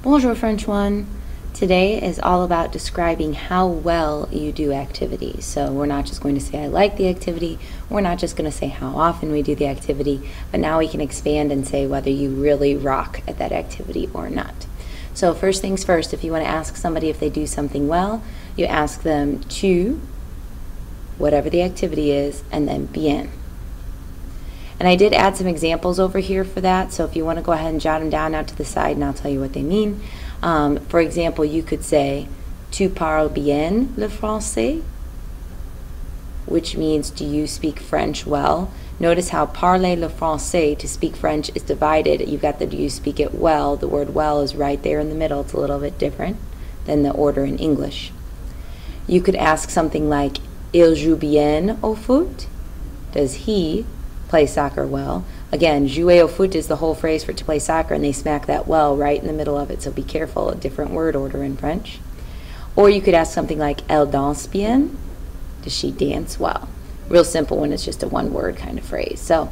Bonjour, French one. Today is all about describing how well you do activities. So we're not just going to say I like the activity, we're not just going to say how often we do the activity, but now we can expand and say whether you really rock at that activity or not. So first things first, if you want to ask somebody if they do something well, you ask them tu, whatever the activity is, and then bien. And I did add some examples over here for that, so if you want to go ahead and jot them down out to the side and I'll tell you what they mean. For example, you could say, tu parles bien le français, which means do you speak French well? Notice how parler le français, to speak French, is divided. You've got the do you speak it well. The word well is right there in the middle. It's a little bit different than the order in English. You could ask something like, il joue bien au foot? Does he play soccer well? Again, jouer au foot is the whole phrase for to play soccer, and they smack that well right in the middle of it, so be careful, a different word order in French. Or you could ask something like, elle danse bien? Does she dance well? Real simple when it's just a one-word kind of phrase. So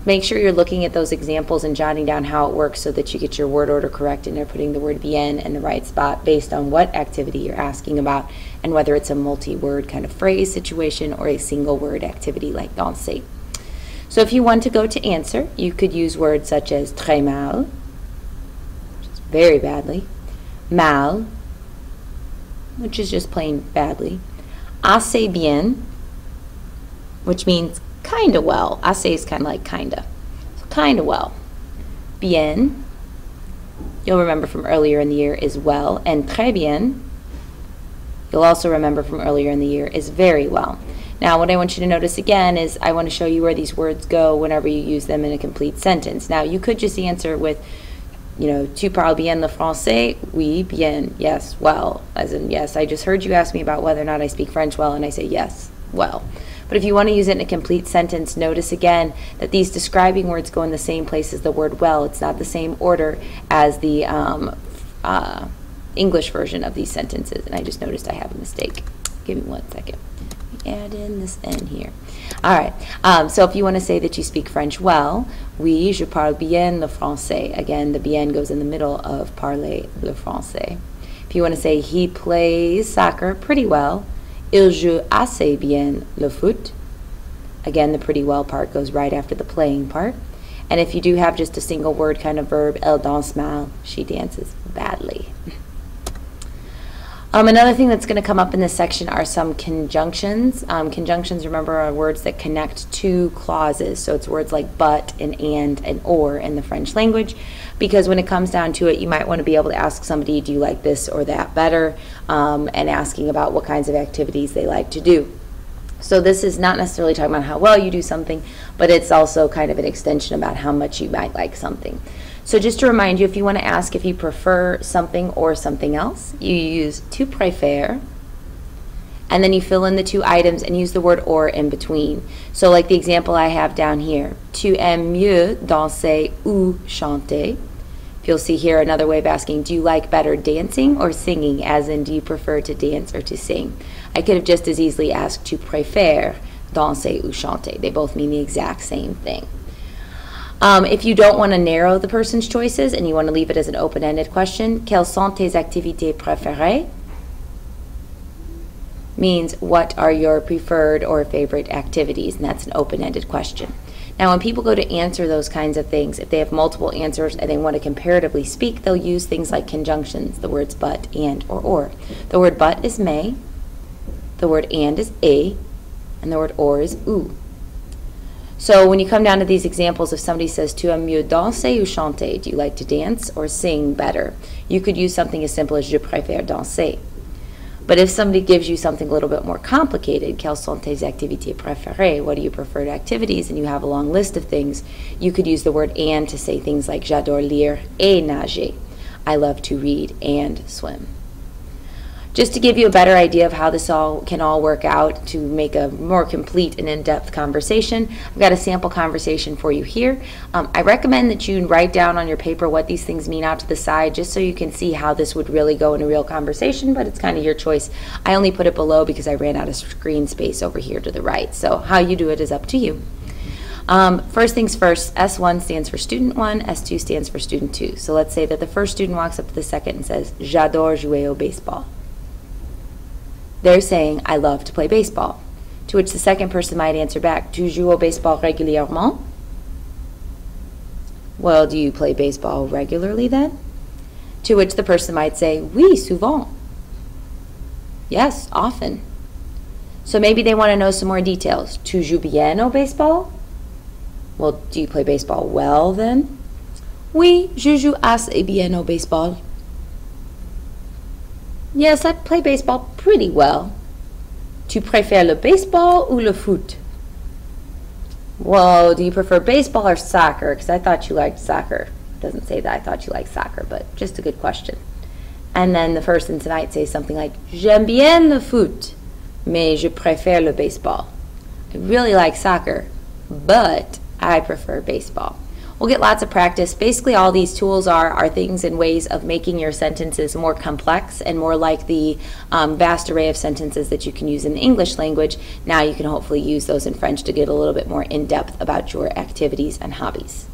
make sure you're looking at those examples and jotting down how it works so that you get your word order correct and you're putting the word bien in the right spot based on what activity you're asking about and whether it's a multi-word kind of phrase situation or a single-word activity like danser. So if you want to go to answer, you could use words such as très mal, which is very badly, mal, which is just plain badly, assez bien, which means kind of well. Assez is kind of like kinda. So kind of well. Bien, you'll remember from earlier in the year, is well. And très bien, you'll also remember from earlier in the year, is very well. Now, what I want you to notice again is I want to show you where these words go whenever you use them in a complete sentence. Now, you could just answer with, tu parles bien le français? Oui, bien. Yes, well. As in, yes, I just heard you ask me about whether or not I speak French well, and I say yes, well. But if you want to use it in a complete sentence, notice again that these describing words go in the same place as the word well. It's not the same order as the English version of these sentences. And I just noticed I have a mistake. Give me 1 second. Add in this N here. All right. So if you want to say that you speak French well, oui, je parle bien le français. Again, the bien goes in the middle of parler le français. If you want to say he plays soccer pretty well, il joue assez bien le foot. Again, the pretty well part goes right after the playing part. And if you do have just a single word kind of verb, elle danse mal, she dances badly. Another thing that's going to come up in this section are some conjunctions. Conjunctions, remember, are words that connect two clauses. So it's words like but and or in the French language. Because when it comes down to it, you might want to be able to ask somebody, do you like this or that better? And asking about what kinds of activities they like to do. So this is not necessarily talking about how well you do something, but it's also kind of an extension about how much you might like something. So just to remind you, if you want to ask if you prefer something or something else, you use tu préfères, and then you fill in the two items and use the word or in between. So like the example I have down here, tu aimes mieux danser ou chanter. You'll see here another way of asking, do you like better dancing or singing, as in do you prefer to dance or to sing? I could have just as easily asked tu préfères danser ou chanter. They both mean the exact same thing. If you don't want to narrow the person's choices and you want to leave it as an open-ended question, quelles sont tes activités préférées? Means what are your preferred or favorite activities, and that's an open-ended question. Now when people go to answer those kinds of things, if they have multiple answers and they want to comparatively speak, they'll use things like conjunctions, the words but, and, or. The word but is mais, the word and is et, and the word or is ou. So when you come down to these examples, if somebody says, tu aimes mieux danser ou chanter, do you like to dance or sing better? You could use something as simple as je préfère danser. But if somebody gives you something a little bit more complicated, quelles sont tes activités préférées? What are your preferred activities? And you have a long list of things, you could use the word and to say things like j'adore lire et nager. I love to read and swim. Just to give you a better idea of how this can all work out to make a more complete and in-depth conversation, I've got a sample conversation for you here. I recommend that you write down on your paper what these things mean out to the side, just so you can see how this would really go in a real conversation, but it's kind of your choice. I only put it below because I ran out of screen space over here to the right, so how you do it is up to you. First things first, S1 stands for student 1, S2 stands for student 2. So let's say that the first student walks up to the second and says, J'adore jouer au baseball. They're saying, I love to play baseball. To which the second person might answer back, Tu joues au baseball régulièrement? Well, do you play baseball regularly then? To which the person might say, Oui, souvent. Yes, often. So maybe they want to know some more details. Tu joues bien au baseball? Well, do you play baseball well then? Oui, je joue assez bien au baseball. Yes, I play baseball pretty well. Tu préfères le baseball ou le foot? Well, do you prefer baseball or soccer? Because I thought you liked soccer. It doesn't say that I thought you liked soccer, but just a good question. And then the person tonight says something like, J'aime bien le foot, mais je préfère le baseball. I really like soccer, but I prefer baseball. We'll get lots of practice. Basically, all these tools are things and ways of making your sentences more complex and more like the vast array of sentences that you can use in the English language. Now you can hopefully use those in French to get a little bit more in depth about your activities and hobbies.